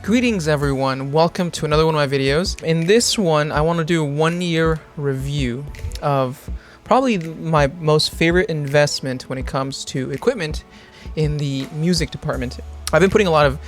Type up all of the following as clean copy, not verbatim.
Greetings everyone, welcome to another one of my videos. In this one, I want to do a 1-year review of probably my most favorite investment when it comes to equipment in the music department. I've been putting a lot of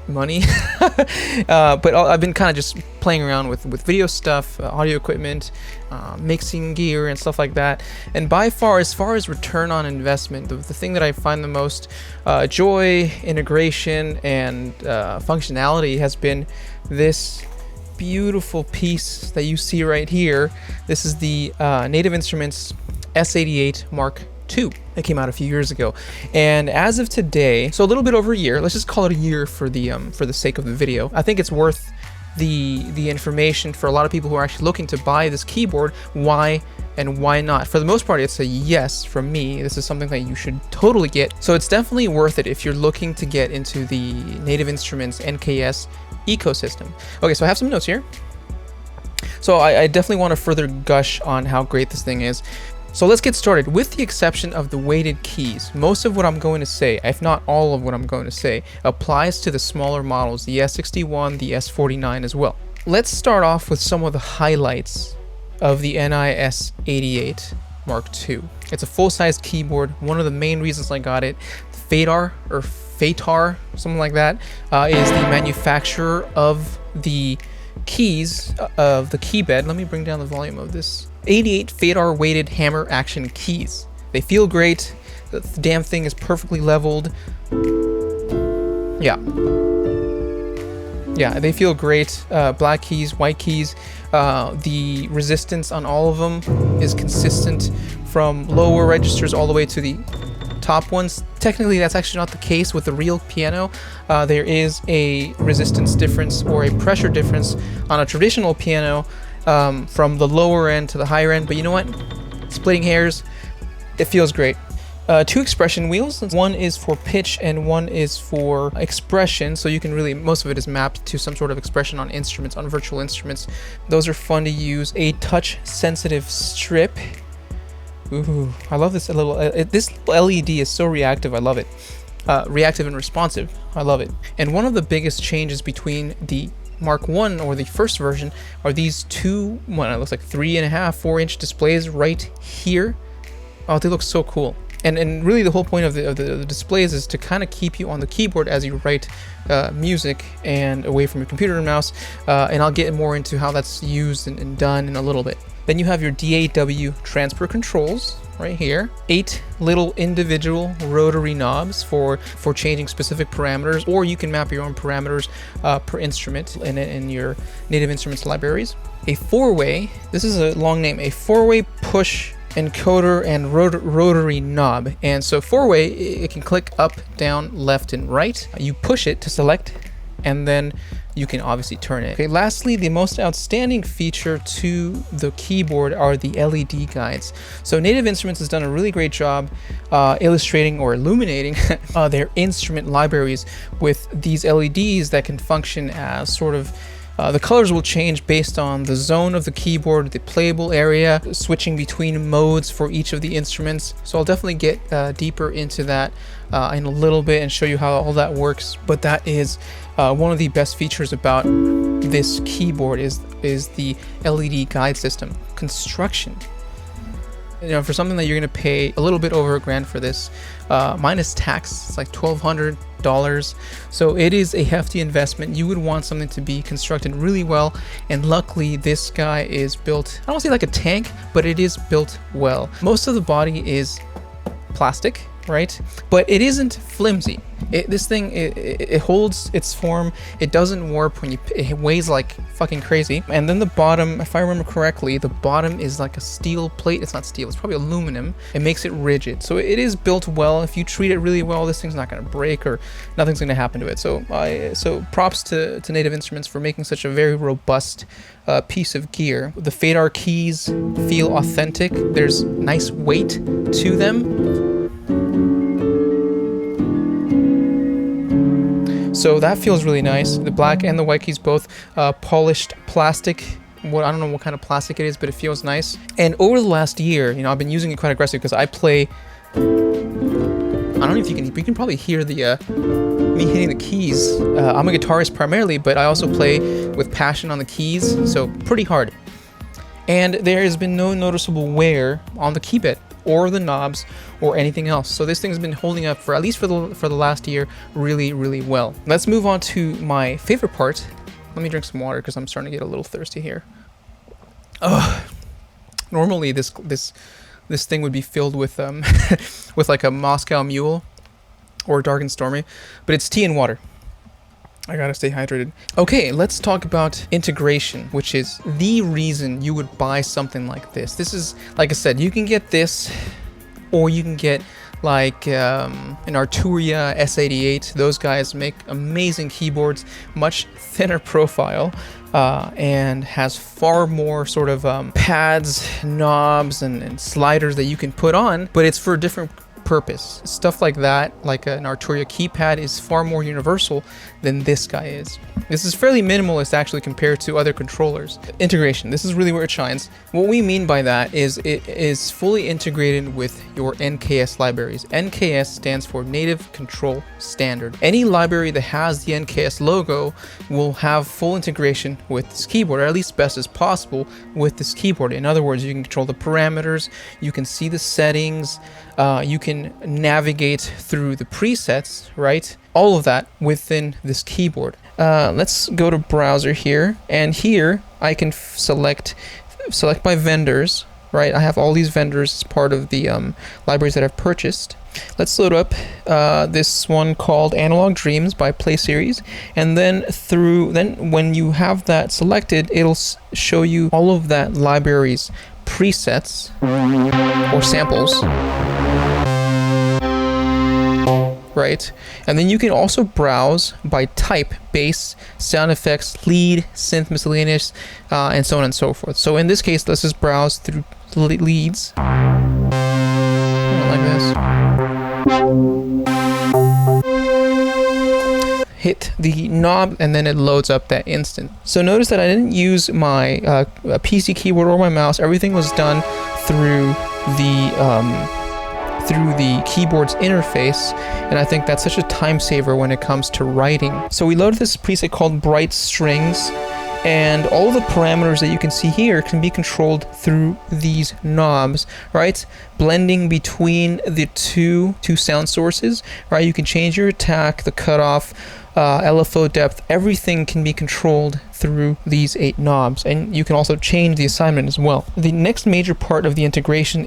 money, but I've been kind of just playing around with video stuff, audio equipment, mixing gear and stuff like that. And by far, as far as return on investment, the thing that I find the most joy, integration, and functionality has been this beautiful piece that you see right here. This is the Native Instruments S88 MK II. It came out a few years ago, and as of today, so a little bit over a year, let's just call it a year for the sake of the video. I think it's worth the information for a lot of people who are actually looking to buy this keyboard. Why and why not? For the most part, it's a yes from me. This is something that you should totally get. So it's definitely worth it if you're looking to get into the Native Instruments NKS ecosystem. Okay, so I have some notes here. So I definitely want to further gush on how great this thing is. So let's get started. With the exception of the weighted keys, most of what I'm going to say, if not all of what I'm going to say, applies to the smaller models, the S61, the S49 as well. Let's start off with some of the highlights of the NIS88 Mark II. It's a full-size keyboard. One of the main reasons I got it, Fatar, something like that, is the manufacturer of the keys of the key bed. Let me bring down the volume of this. 88 Fatar weighted hammer action keys. They feel great. The damn thing is perfectly leveled. Yeah, they feel great. Black keys, white keys. The resistance on all of them is consistent from lower registers all the way to the top ones. Technically, that's actually not the case with the real piano. There is a resistance difference or a pressure difference on a traditional piano from the lower end to the higher end, but you know what? Splitting hairs, it feels great. 2 expression wheels. One is for pitch and one is for expression, so you can really, most of it is mapped to some sort of expression on instruments, on virtual instruments. Those are fun to use. A touch sensitive strip. Ooh, I love this little, this LED is so reactive, I love it. Reactive and responsive, I love it. And one of the biggest changes between the Mark I or the first version are these two, it looks like 3.5, 4-inch displays right here. Oh, they look so cool. And really the whole point of the displays is to kind of keep you on the keyboard as you write music and away from your computer and mouse. And I'll get more into how that's used and done in a little bit. Then you have your DAW transfer controls right here. 8 little individual rotary knobs for changing specific parameters, or you can map your own parameters per instrument in your Native Instruments libraries. A 4-way, this is a long name, a 4-way push encoder and rotary knob. And so 4-way, it can click up, down, left, and right. You push it to select, and then you can obviously turn it. Okay, lastly, the most outstanding feature to the keyboard are the LED guides. So Native Instruments has done a really great job illustrating or illuminating their instrument libraries with these LEDs that can function as sort of the colors will change based on the zone of the keyboard, the playable area, switching between modes for each of the instruments. So I'll definitely get deeper into that in a little bit and show you how all that works. But that is one of the best features about this keyboard is the LED guide system. Construction. You know, for something that you're gonna pay a little bit over $1,000 for this, minus tax, it's like $1,200. So it is a hefty investment. You would want something to be constructed really well, and luckily this guy is built, I don't want to say like a tank, but it is built well. Most of the body is plastic, right? But it isn't flimsy. This thing, it holds its form. It doesn't warp when it weighs like fucking crazy. And then the bottom, if I remember correctly, the bottom is like a steel plate. It's not steel, it's probably aluminum. It makes it rigid. So it is built well. If you treat it really well, this thing's not gonna break or nothing's gonna happen to it. So props to Native Instruments for making such a very robust piece of gear. The Fatar keys feel authentic. There's nice weight to them. So that feels really nice. The black and the white keys both polished plastic. I don't know what kind of plastic it is, but it feels nice. And over the last year, you know, I've been using it quite aggressive because I play. I don't know if you can probably hear the me hitting the keys. I'm a guitarist primarily, but I also play with passion on the keys, so pretty hard. And there has been no noticeable wear on the key bed or the knobs or anything else. So this thing's been holding up for at least for the last year really, really well. Let's move on to my favorite part. Let me drink some water because I'm starting to get a little thirsty here. Normally this thing would be filled with with like a Moscow Mule or Dark and Stormy, but it's tea and water. I gotta stay hydrated. Okay, let's talk about integration, which is the reason you would buy something like this. This is, like I said, you can get this, or you can get like an Arturia S88. Those guys make amazing keyboards, much thinner profile, and has far more sort of pads, knobs, and sliders that you can put on, but it's for a different purpose. Stuff like that, like an Arturia keypad, is far more universal than this guy is. This is fairly minimalist actually compared to other controllers. Integration, this is really where it shines. What we mean by that is it is fully integrated with your NKS libraries. NKS stands for Native Control Standard. Any library that has the NKS logo will have full integration with this keyboard, or at least best as possible with this keyboard. In other words, you can control the parameters, you can see the settings, you can navigate through the presets, right? All of that within this keyboard. Let's go to browser here, and here I can select by vendors, right? I have all these vendors as part of the libraries that I've purchased. Let's load up this one called Analog Dreams by Play Series, and then when you have that selected, it'll show you all of that library's presets or samples. Right, and then you can also browse by type: bass, sound effects, lead, synth, miscellaneous, and so on and so forth. So in this case, let's just browse through leads like this. Hit the knob, and then it loads up that instant. So notice that I didn't use my PC keyboard or my mouse. Everything was done through the keyboard's interface, and I think that's such a time saver when it comes to writing. So we loaded this preset called Bright Strings, and all the parameters that you can see here can be controlled through these knobs, right? Blending between the two sound sources, right? You can change your attack, the cutoff, LFO depth, everything can be controlled through these 8 knobs, and you can also change the assignment as well. The next major part of the integration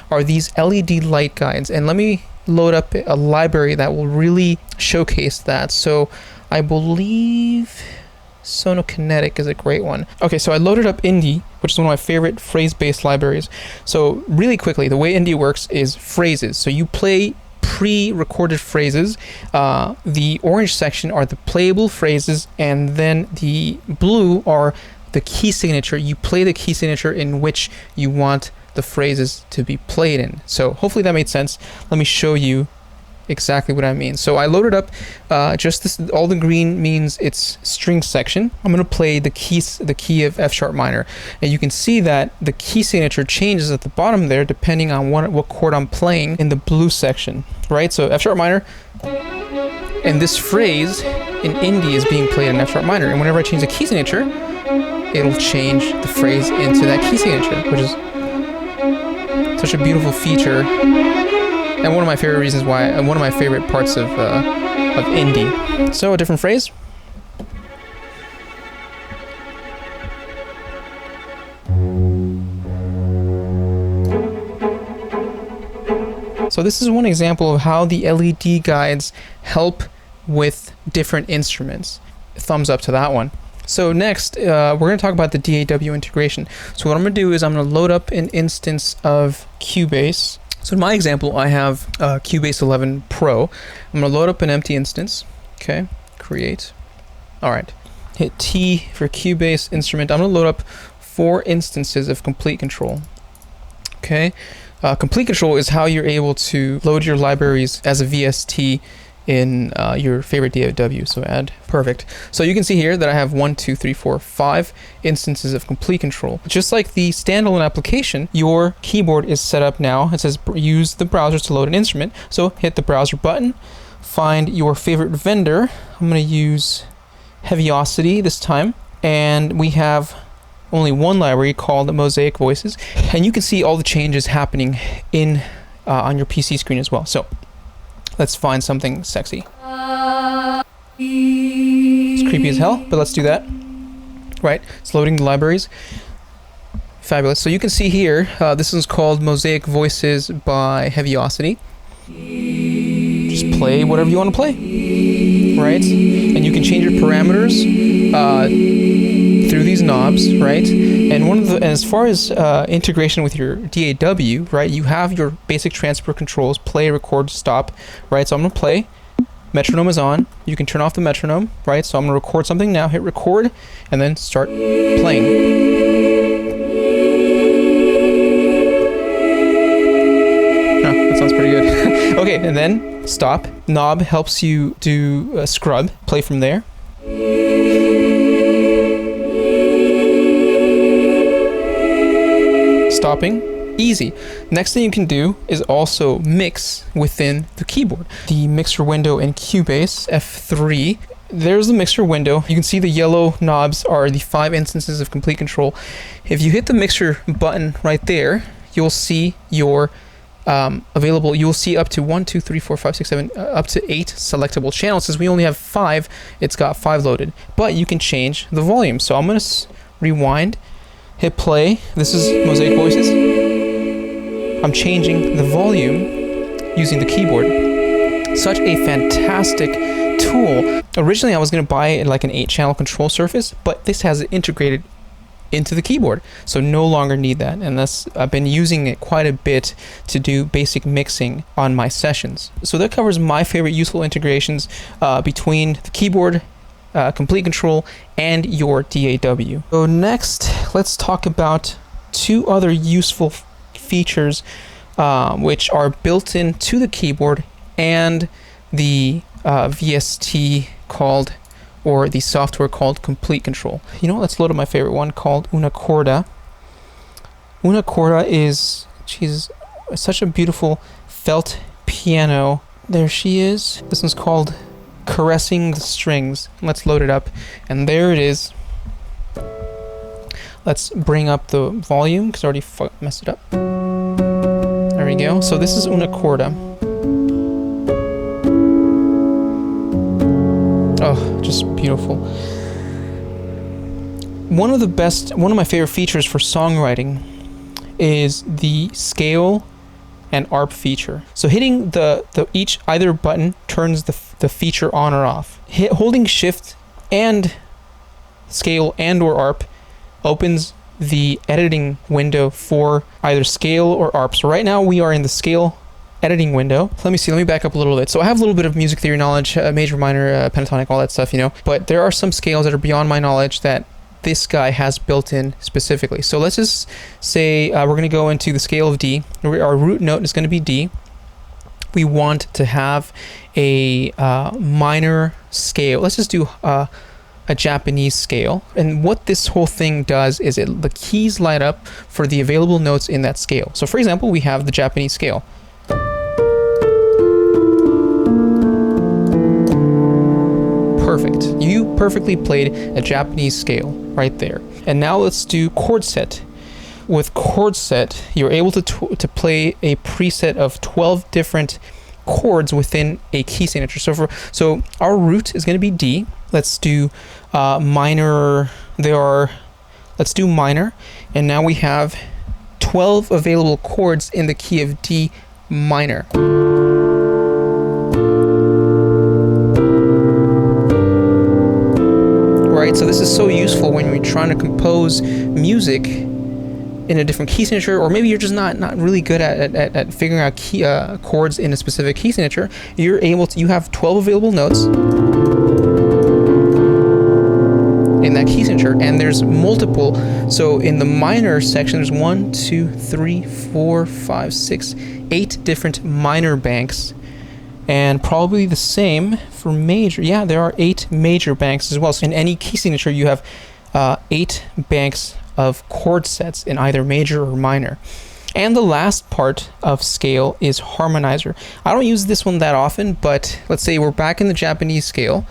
are these LED light guides, and let me load up a library that will really showcase that. So I believe Sonokinetic is a great one. Okay, so I loaded up Indie, which is one of my favorite phrase-based libraries. So really quickly, the way Indie works is phrases. So you play pre-recorded phrases. The orange section are the playable phrases, and then the blue are the key signature. You play the key signature in which you want the phrases to be played in. So hopefully that made sense. Let me show you exactly what I mean. So I loaded up just this. All the green means it's string section. I'm going to play the key of F sharp minor, and you can see that the key signature changes at the bottom there depending on what chord I'm playing in the blue section, right? So F sharp minor, and this phrase in Indie is being played in F sharp minor, and whenever I change the key signature, it'll change the phrase into that key signature, which is such a beautiful feature. And one of my favorite reasons why, and one of my favorite parts of Indie. So a different phrase. So this is one example of how the LED guides help with different instruments. Thumbs up to that one. So next, we're going to talk about the DAW integration. So what I'm going to do is I'm going to load up an instance of Cubase. So in my example, I have Cubase 11 Pro. I'm going to load up an empty instance. Okay, create. All right, hit T for Cubase instrument. I'm going to load up 4 instances of Complete Control. Okay, Complete Control is how you're able to load your libraries as a VST in your favorite DAW. So add, perfect. So you can see here that I have 1, 2, 3, 4, 5 instances of Complete Control. Just like the standalone application, your keyboard is set up now. It says use the browser to load an instrument. So hit the browser button, find your favorite vendor. I'm going to use Heaviosity this time, and we have only one library called Mosaic Voices, and you can see all the changes happening in on your PC screen as well. So let's find something sexy. It's creepy as hell, but let's do that. Right, it's loading the libraries. Fabulous. So you can see here, this is called Mosaic Voices by Heaviosity. Just play whatever you want to play, right? And you can change your parameters through these knobs, right? And as far as integration with your DAW, right, you have your basic transfer controls: play, record, stop, right? So I'm gonna play. Metronome is on. You can turn off the metronome, right? So I'm gonna record something now. Hit record, and then start playing. That sounds pretty good. Okay, and then stop. Knob helps you do a scrub. Play from there. Stopping. Easy. Next thing you can do is also mix within the keyboard. The mixer window in Cubase, F3. There's the mixer window. You can see the yellow knobs are the 5 instances of complete control. If you hit the mixer button right there, you'll see your available, you'll see up to 1, 2, 3, 4, 5, 6, 7, up to 8 selectable channels. Since we only have 5, it's got 5 loaded. But you can change the volume. So I'm going to rewind, hit play. This is Mosaic Voices. I'm changing the volume using the keyboard. Such a fantastic tool. Originally I was going to buy like an 8-channel control surface, but this has it integrated into the keyboard, so no longer need that. And I've been using it quite a bit to do basic mixing on my sessions. So that covers my favorite useful integrations between the keyboard, complete control, and your DAW. So next, let's talk about 2 other useful features which are built into the keyboard and the VST called, or the software called Complete Control. You know what, let's load up my favorite one called Una Corda. Una Corda is, she's such a beautiful felt piano. There she is. This one's called Caressing the Strings. Let's load it up, and there it is. Let's bring up the volume because I already messed it up. There we go. So this is Una Corda. Oh, just beautiful. One of my favorite features for songwriting is the scale and ARP feature. So hitting either button turns the feature on or off. Holding shift and scale and or ARP opens the editing window for either scale or ARP. So right now we are in the scale editing window. Let me back up a little bit. So I have a little bit of music theory knowledge, major, minor, pentatonic, all that stuff, you know, but there are some scales that are beyond my knowledge that this guy has built in specifically. So let's just say we're going to go into the scale of D. Our root note is going to be D. We want to have a minor scale. Let's just do a Japanese scale. And what this whole thing does is the keys light up for the available notes in that scale. So for example, we have the Japanese scale. Perfect. You perfectly played a Japanese scale right there. And now let's do chord set. With chord set, you're able to play a preset of 12 different chords within a key signature. So our root is going to be D. Let's do minor. Let's do minor, and now we have 12 available chords in the key of D minor. Right, so this is so useful when you're trying to compose music in a different key signature, or maybe you're just not really good at figuring out chords in a specific key signature. You have 12 available notes in that key signature, and there's multiple. So in the minor section, there's 1, 2, 3, 4, 5, 6, 8 different minor banks, and probably the same for major. Yeah, there are 8 major banks as well. So in any key signature, you have 8 banks of chord sets in either major or minor. And the last part of scale is Harmonizer. I don't use this one that often, but let's say we're back in the Japanese scale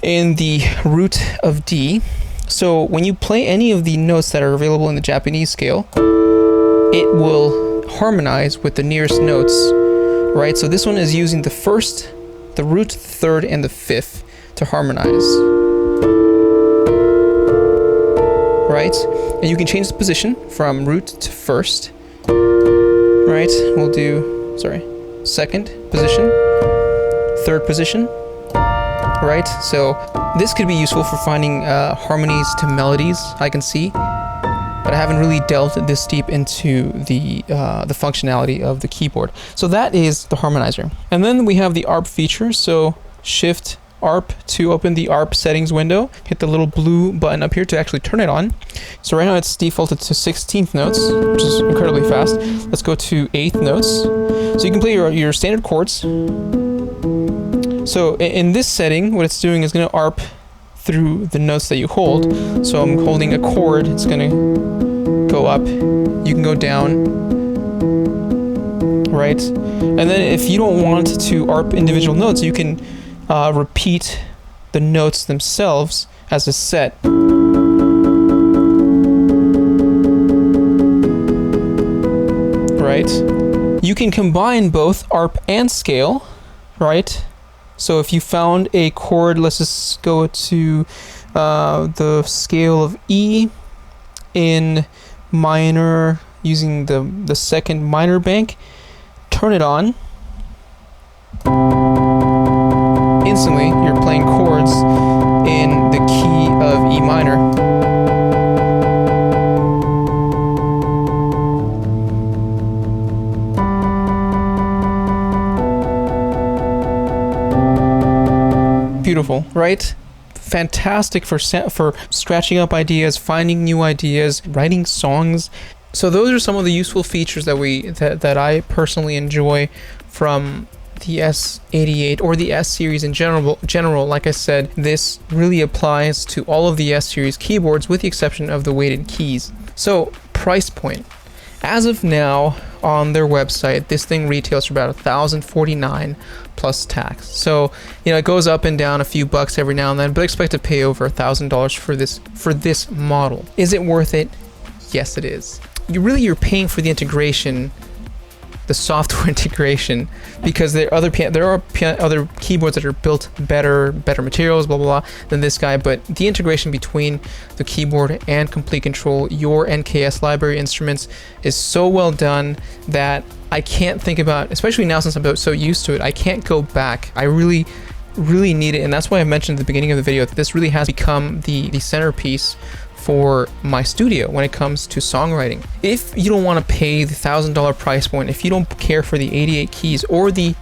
in the root of D. So when you play any of the notes that are available in the Japanese scale, it will harmonize with the nearest notes, right? So this one is using the first, the root, the third, and the fifth to harmonize, right? And you can change the position from root to first, right? We'll do, second position, third position, right? So this could be useful for finding harmonies to melodies, I can see, but I haven't really delved this deep into the functionality of the keyboard. So that is the Harmonizer. And then we have the ARP feature. So Shift ARP to open the ARP settings window. Hit the little blue button up here to actually turn it on. So right now it's defaulted to 16th notes, which is incredibly fast. Let's go to 8th notes. So you can play your standard chords. So in this setting, what it's doing is going to ARP through the notes that you hold. So I'm holding a chord, it's going to go up. You can go down, right? And then if you don't want to ARP individual notes, you can repeat the notes themselves as a set. Right? You can combine both ARP and scale, right? So if you found a chord, let's just go to the scale of E in minor using the second minor bank, turn it on. Instantly, you're playing chords in the key of E minor. Beautiful, right? Fantastic for scratching up ideas, finding new ideas, writing songs. So those are some of the useful features that I personally enjoy from the S88 or the S series in general. Like I said, this really applies to all of the S series keyboards with the exception of the weighted keys. So price point. As of now, on their website, this thing retails for about $1,049 plus tax. So, it goes up and down a few bucks every now and then, but expect to pay over $1,000 for this model. Is it worth it? Yes, it is. You're paying for the integration, the software integration, because there are other keyboards that are built better materials, blah blah blah, than this guy. But the integration between the keyboard and Complete Control, your NKS library instruments, is so well done that I can't think about, especially now since I'm so used to it, I can't go back. I really need it, and that's why I mentioned at the beginning of the video that this really has become the centerpiece for my studio when it comes to songwriting. If you don't want to pay the $1,000 price point, if you don't care for the 88 keys or the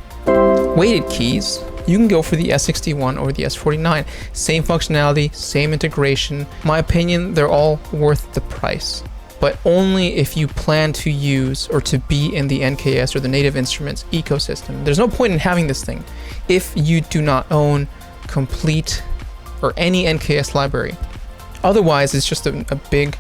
weighted keys, you can go for the S61 or the S49. Same functionality, same integration. My opinion, they're all worth the price, but only if you plan to use or to be in the NKS or the Native Instruments ecosystem. There's no point in having this thing if you do not own Complete or any NKS library. Otherwise, it's just a big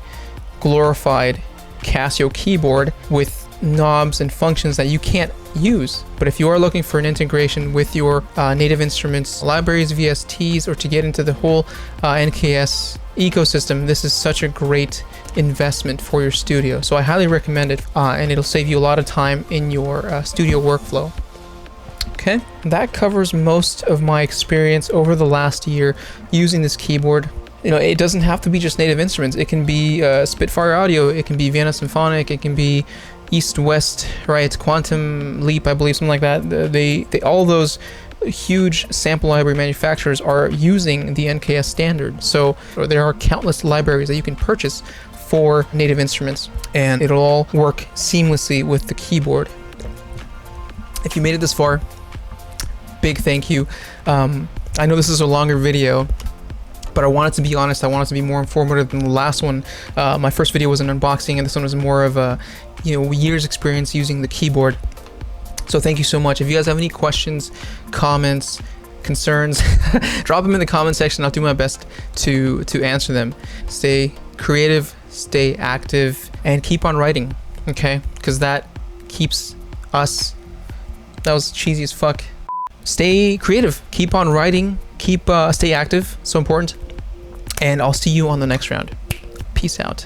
glorified Casio keyboard with knobs and functions that you can't use. But if you are looking for an integration with your Native Instruments libraries, VSTs, or to get into the whole NKS ecosystem, this is such a great investment for your studio. So I highly recommend it, and it'll save you a lot of time in your studio workflow. Okay, that covers most of my experience over the last year using this keyboard. It doesn't have to be just Native Instruments. It can be Spitfire Audio, it can be Vienna Symphonic, it can be East West, right? Quantum Leap, I believe, something like that. They all those huge sample library manufacturers are using the NKS standard. So there are countless libraries that you can purchase for Native Instruments, and it'll all work seamlessly with the keyboard. If you made it this far, big thank you. I know this is a longer video, but I wanted to be honest. I wanted to be more informative than the last one. My first video was an unboxing, and this one was more of a year's experience using the keyboard. So thank you so much. If you guys have any questions, comments, concerns, drop them in the comment section. I'll do my best to answer them. Stay creative, stay active, and keep on writing. Okay, because that keeps us. That was cheesy as fuck. Stay creative. Keep on writing. Stay active. So important. And I'll see you on the next round. Peace out.